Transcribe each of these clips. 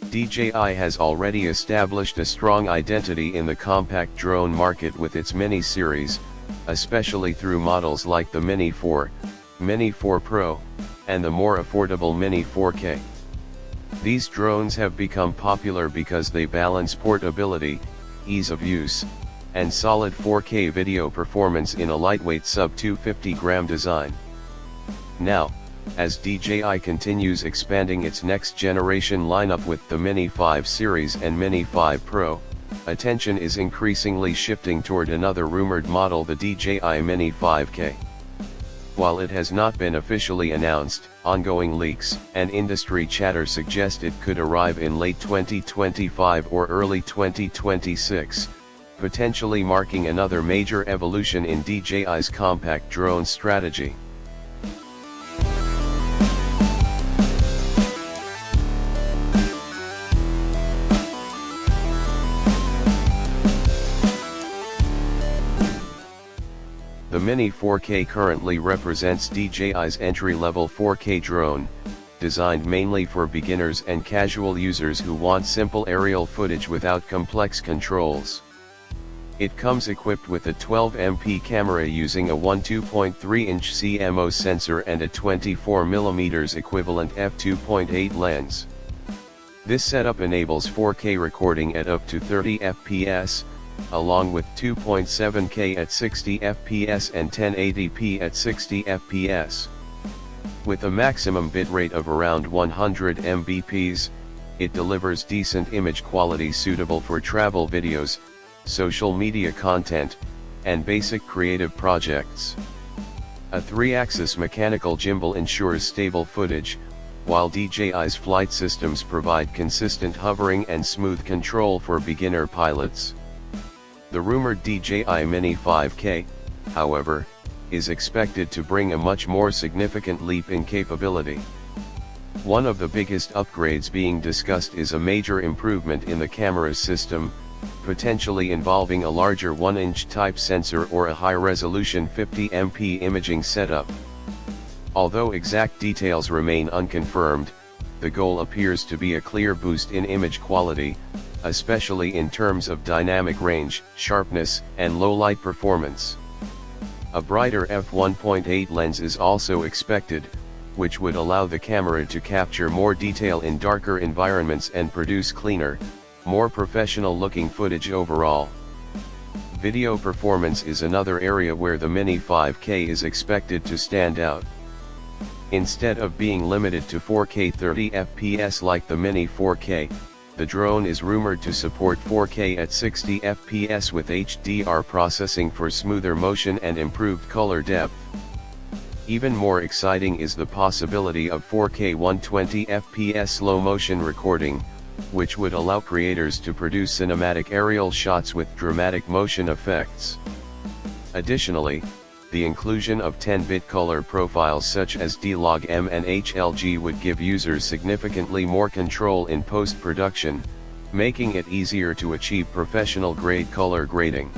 DJI has already established a strong identity in the compact drone market with its Mini series, especially through models like the Mini 4, Mini 4 Pro, and the more affordable Mini 4K. These drones have become popular because they balance portability, ease of use, and solid 4K video performance in a lightweight sub-250-gram design. Now, as DJI continues expanding its next-generation lineup with the Mini 5 series and Mini 5 Pro, attention is increasingly shifting toward another rumored model, the DJI Mini 5K. While it has not been officially announced, ongoing leaks and industry chatter suggest it could arrive in late 2025 or early 2026, potentially marking another major evolution in DJI's compact drone strategy. The Mini 4K currently represents DJI's entry-level 4K drone, designed mainly for beginners and casual users who want simple aerial footage without complex controls. It comes equipped with a 12MP camera using a 2.3-inch camo sensor and a 24mm equivalent f2.8 lens. This setup enables 4K recording at up to 30 fps, along with 2.7K at 60 fps and 1080p at 60 fps. With a maximum bitrate of around 100 mbps, it delivers decent image quality suitable for travel videos, social media content, and basic creative projects. A 3-axis mechanical gimbal ensures stable footage, while DJI's flight systems provide consistent hovering and smooth control for beginner pilots. The rumored DJI Mini 5K, however, is expected to bring a much more significant leap in capability. One of the biggest upgrades being discussed is a major improvement in the camera system, potentially involving a larger 1-inch type sensor or a high-resolution 50MP imaging setup. Although exact details remain unconfirmed, the goal appears to be a clear boost in image quality, especially in terms of dynamic range, sharpness, and low-light performance. A brighter f1.8 lens is also expected, which would allow the camera to capture more detail in darker environments and produce cleaner, more professional-looking footage overall. Video performance is another area where the Mini 5K is expected to stand out. Instead of being limited to 4K 30 fps like the Mini 4K, the drone is rumored to support 4K at 60 fps with HDR processing for smoother motion and improved color depth. Even more exciting is the possibility of 4K 120 fps slow motion recording, which would allow creators to produce cinematic aerial shots with dramatic motion effects. Additionally, the inclusion of 10-bit color profiles such as D-Log-M and HLG would give users significantly more control in post-production, making it easier to achieve professional-grade color grading.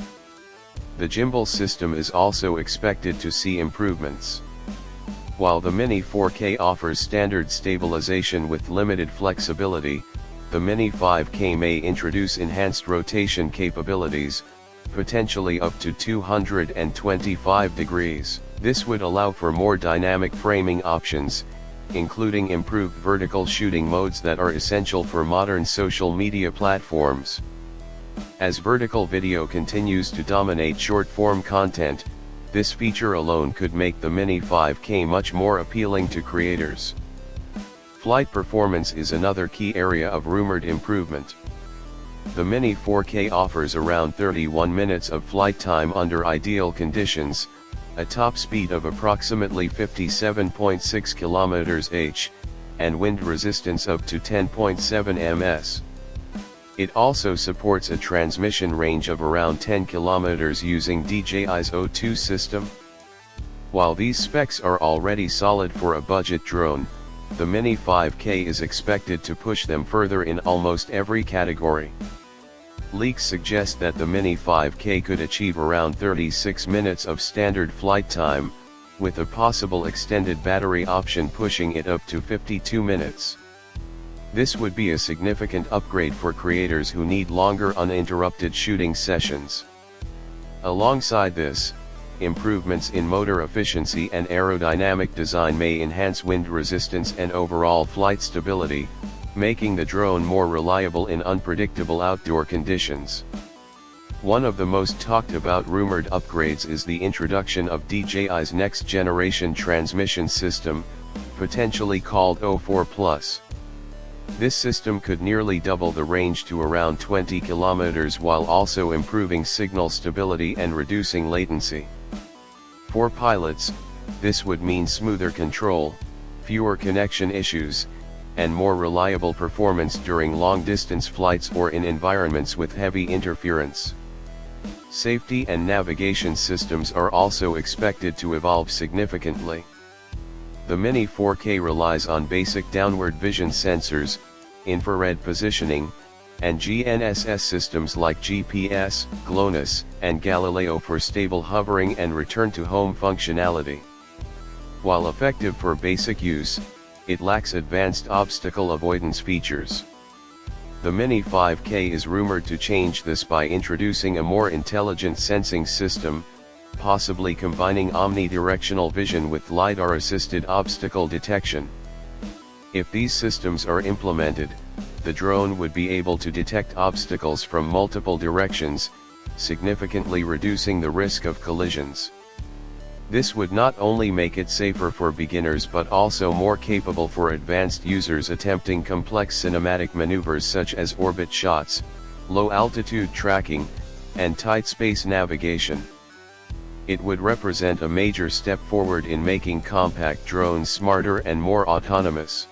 The gimbal system is also expected to see improvements. While the Mini 4K offers standard stabilization with limited flexibility, the Mini 5K may introduce enhanced rotation capabilities, potentially up to 225 degrees. This would allow for more dynamic framing options, including improved vertical shooting modes that are essential for modern social media platforms. As vertical video continues to dominate short-form content, this feature alone could make the Mini 5K much more appealing to creators. Flight performance is another key area of rumored improvement. The Mini 4K offers around 31 minutes of flight time under ideal conditions, a top speed of approximately 57.6 km/h, and wind resistance up to 10.7 ms. It also supports a transmission range of around 10 km using DJI's O2 system. While these specs are already solid for a budget drone, the Mini 5K is expected to push them further in almost every category. Leaks suggest that the Mini 5K could achieve around 36 minutes of standard flight time, with a possible extended battery option pushing it up to 52 minutes. This would be a significant upgrade for creators who need longer uninterrupted shooting sessions. Alongside this, improvements in motor efficiency and aerodynamic design may enhance wind resistance and overall flight stability, making the drone more reliable in unpredictable outdoor conditions. One of the most talked about rumored upgrades is the introduction of DJI's next-generation transmission system, potentially called O4 Plus. This system could nearly double the range to around 20 kilometers while also improving signal stability and reducing latency. For pilots, this would mean smoother control, fewer connection issues, and more reliable performance during long-distance flights or in environments with heavy interference. Safety and navigation systems are also expected to evolve significantly. The Mini 4K relies on basic downward vision sensors, infrared positioning, and GNSS systems like GPS, GLONASS, and Galileo for stable hovering and return-to-home functionality. While effective for basic use, it lacks advanced obstacle avoidance features. The Mini 5K is rumored to change this by introducing a more intelligent sensing system, possibly combining omnidirectional vision with LiDAR-assisted obstacle detection. If these systems are implemented, the drone would be able to detect obstacles from multiple directions, significantly reducing the risk of collisions. This would not only make it safer for beginners but also more capable for advanced users attempting complex cinematic maneuvers such as orbit shots, low-altitude tracking, and tight space navigation. It would represent a major step forward in making compact drones smarter and more autonomous.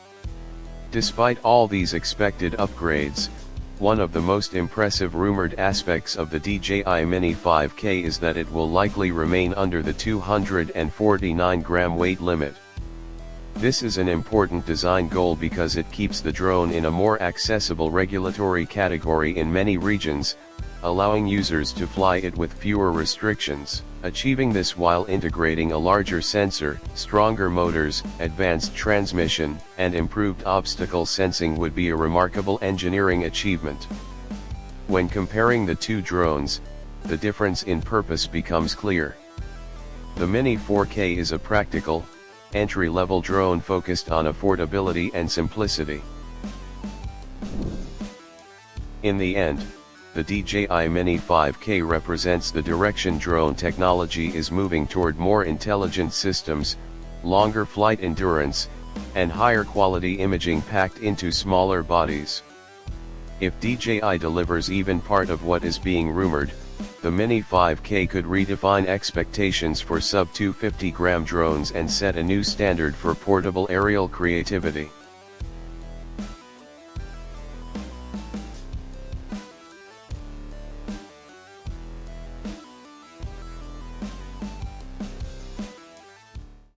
Despite all these expected upgrades, one of the most impressive rumored aspects of the DJI Mini 5K is that it will likely remain under the 249-gram weight limit. This is an important design goal because it keeps the drone in a more accessible regulatory category in many regions, allowing users to fly it with fewer restrictions. Achieving this while integrating a larger sensor, stronger motors, advanced transmission, and improved obstacle sensing would be a remarkable engineering achievement. When comparing the two drones, the difference in purpose becomes clear. The Mini 4K is a practical, entry-level drone focused on affordability and simplicity. In the end, the DJI Mini 5K represents the direction drone technology is moving toward: more intelligent systems, longer flight endurance, and higher quality imaging packed into smaller bodies. If DJI delivers even part of what is being rumored, the Mini 5K could redefine expectations for sub-250-gram drones and set a new standard for portable aerial creativity.